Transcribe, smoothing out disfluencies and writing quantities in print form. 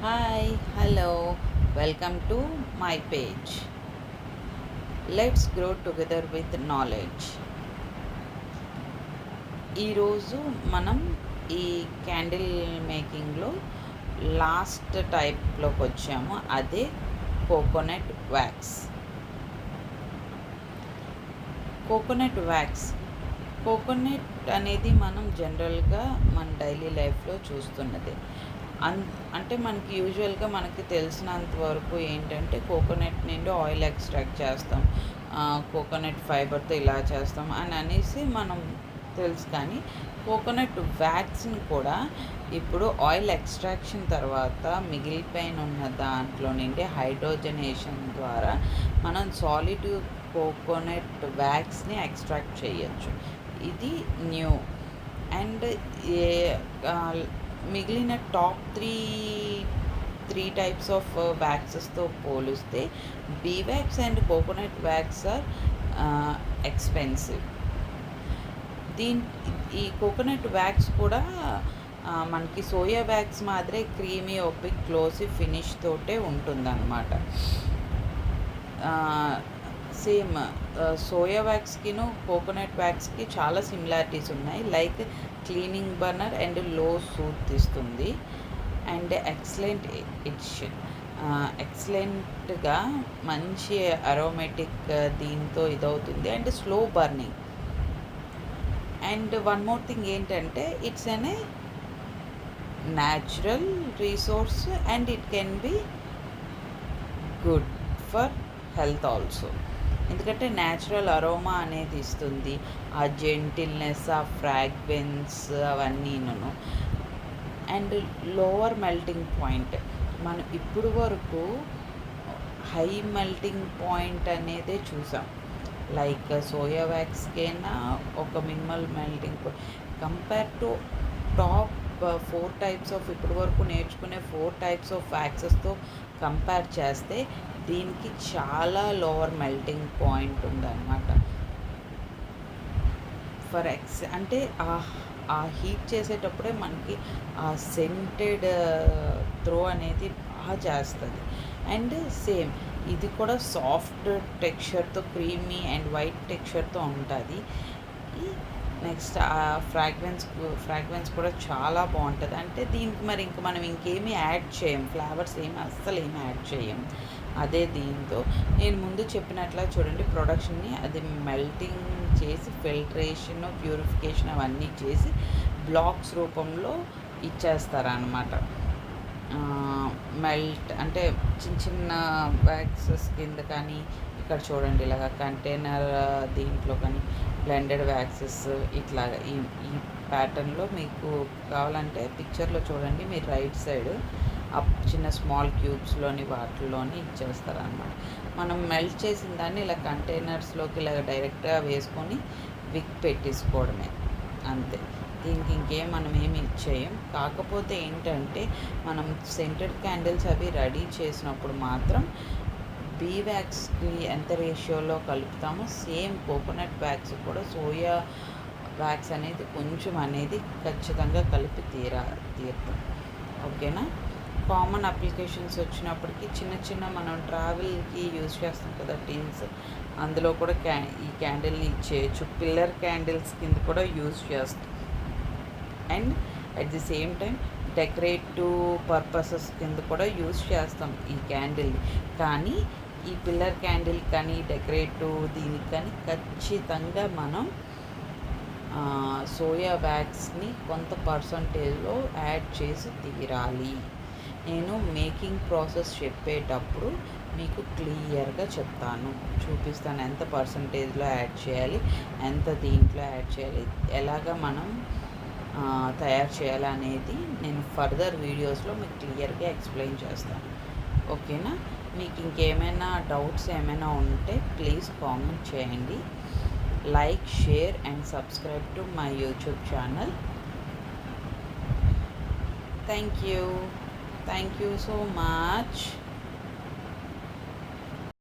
Hi, hello, welcome to my page. Let's grow together with knowledge. ఈరోజు మనం ఈ candle మేకింగ్లో last టైప్లోకి వచ్చాము, అదే కోకోనట్ వ్యాక్స్. కోకోనట్ అనేది మనం జనరల్గా మన డైలీ లైఫ్లో చూస్తున్నది. అంటే మనకి యూజువల్గా మనకి తెలిసినంత వరకు ఏంటంటే కోకోనట్ నుండి ఆయిల్ ఎక్స్ట్రాక్ట్ చేస్తాం, కోకోనట్ ఫైబర్తో ఇలా చేస్తాం అని అనేసి మనం తెలుసు. కానీ కోకోనట్ వ్యాక్స్ని కూడా ఇప్పుడు ఆయిల్ ఎక్స్ట్రాక్షన్ తర్వాత మిగిలిపోయిన ఉన్న దాంట్లో నుండి హైడ్రోజనేషన్ ద్వారా మనం సాలిడ్ కోకోనట్ వ్యాక్స్ని ఎక్స్ట్రాక్ట్ చేయొచ్చు. ఇది న్యూ. అండ్ మిగిలిన టాప్ త్రీ టైప్స్ ఆఫ్ వ్యాక్సెస్తో పోలిస్తే bee wax and coconut wax are expensive. ఈ కోకోనట్ వ్యాక్స్ కూడా మనకి సోయా వ్యాక్స్ మాదిరే క్రీమీ ఓపిక్ గ్లోసీ ఫినిష్ తోటే ఉంటుందన్నమాట. సేమ్ సోయా వ్యాక్స్కిను కోకోనట్ వ్యాక్స్కి చాలా సిమిలారిటీస్ ఉన్నాయి. లైక్ క్లీనింగ్ బర్నర్ అండ్ లో సూత్ ఇస్తుంది అండ్ ఎక్సలెంట్ ఎడిషన్. ఎక్సలెంట్గా మంచి అరోమేటిక్ దీంతో ఇదవుతుంది and slow burning. And one more thing ఏంటంటే it's an a natural resource and it can be good for health also. ఎందుకంటే న్యాచురల్ అరోమా అనేది ఇస్తుంది, ఆ జెంటిల్నెస్, ఆ ఫ్రాగ్రెన్స్ అవన్నీను. And lower melting point. మనం ఇప్పుడు వరకు హై మెల్టింగ్ పాయింట్ అనేదే చూసాం. లైక్ సోయా వ్యాక్స్కైనా ఒక minimal melting point compare to top 4 types of ఇప్పటి వరకు నేర్చుకునే 4 టైప్స్ ఆఫ్ వ్యాక్సెస్తో కంపేర్ చేస్తే దీనికి చాలా లోవర్ మెల్టింగ్ పాయింట్ ఉందన్నమాట. అంటే ఆ హీట్ చేసేటప్పుడే మనకి ఆ సెంటెడ్ త్రో అనేది బాగా చేస్తుంది. అండ్ సేమ్ ఇది కూడా సాఫ్ట్ టెక్స్చర్తో, క్రీమీ అండ్ వైట్ టెక్స్చర్తో ఉంటుంది. నెక్స్ట్ ఆ ఫ్రాగ్రెన్స్ కూడా చాలా బాగుంటుంది. అంటే దీనికి మరి ఇంక మనం ఇంకేమీ యాడ్ చేయం, ఫ్లేవర్స్ అస్సలు ఏమి యాడ్ చేయం. అదే దీంతో నేను ముందు చెప్పినట్లా చూడండి, ప్రొడక్షన్ని అది మెల్టింగ్ చేసి ఫిల్టరేషన్, ప్యూరిఫికేషన్ అవన్నీ చేసి బ్లాక్స్ రూపంలో ఇచ్చేస్తారనమాట. మెల్ట్ అంటే చిన్న చిన్న వ్యాక్సెస్ కింద కానీ ఇక్కడ చూడండి ఇలాగ కంటైనర్ దీంట్లో కానీ బ్లెండెడ్ వ్యాక్సెస్ ఇట్లాగా ఈ ప్యాటర్న్లో మీకు కావాలంటే పిక్చర్లో చూడండి, మీరు రైట్ సైడ్ చిన్న స్మాల్ క్యూబ్స్లోని వాటిల్లోని ఇచ్చేస్తారనమాట. మనం మెల్ట్ చేసిన దాన్ని ఇలా కంటైనర్స్లోకి ఇలా డైరెక్ట్గా వేసుకొని విక్ పెట్టేసుకోవడమే, అంతే. దీనికి ఇంకేం మనం ఏమి ఇచ్చేయం. కాకపోతే ఏంటంటే మనం సెంటెడ్ క్యాండిల్స్ అవి రెడీ చేసినప్పుడు మాత్రం బీ వ్యాక్స్కి ఎంత రేషియోలో కలుపుతామో సేమ్ కోకోనట్ వ్యాక్స్ కూడా సోయా వ్యాక్స్ అనేది కొంచెం అనేది ఖచ్చితంగా కలిపి తీరుతాం. ఓకేనా? కామన్ అప్లికేషన్స్ వచ్చినప్పటికీ చిన్న మనం ట్రావెల్కి యూజ్ చేస్తాం కదా టీన్స్, అందులో కూడా ఈ క్యాండిల్ని ఇచ్చేయచ్చు. పిల్లర్ క్యాండిల్స్ కింద కూడా యూజ్ చేస్తాం. And at the same time decorative purposes కింద కూడా యూజ్ చేస్తాం ఈ క్యాండిల్ని. కానీ ఈ పిల్లర్ క్యాండిల్ కానీ డెకరేటివ్ దీనికి కానీ ఖచ్చితంగా మనం సోయా వ్యాక్స్ని కొంత పర్సంటేజ్లో యాడ్ చేసి తీరాలి. నేను మేకింగ్ ప్రాసెస్ చెప్పేటప్పుడు మీకు క్లియర్గా చెప్తాను, చూపిస్తాను ఎంత పర్సంటేజ్లో యాడ్ చేయాలి, ఎంత దీంట్లో యాడ్ చేయాలి, ఎలాగ మనం తయారు చేయాలి అనేది నేను ఫర్దర్ వీడియోస్లో మీకు క్లియర్గా ఎక్స్ప్లెయిన్ చేస్తాను. ఓకేనా? మీకు ఇంకేమైనా డౌట్స్ ఏమైనా ఉంటే ప్లీజ్ కామెంట్ చేయండి. Like, share and subscribe to my YouTube channel. Thank you so much.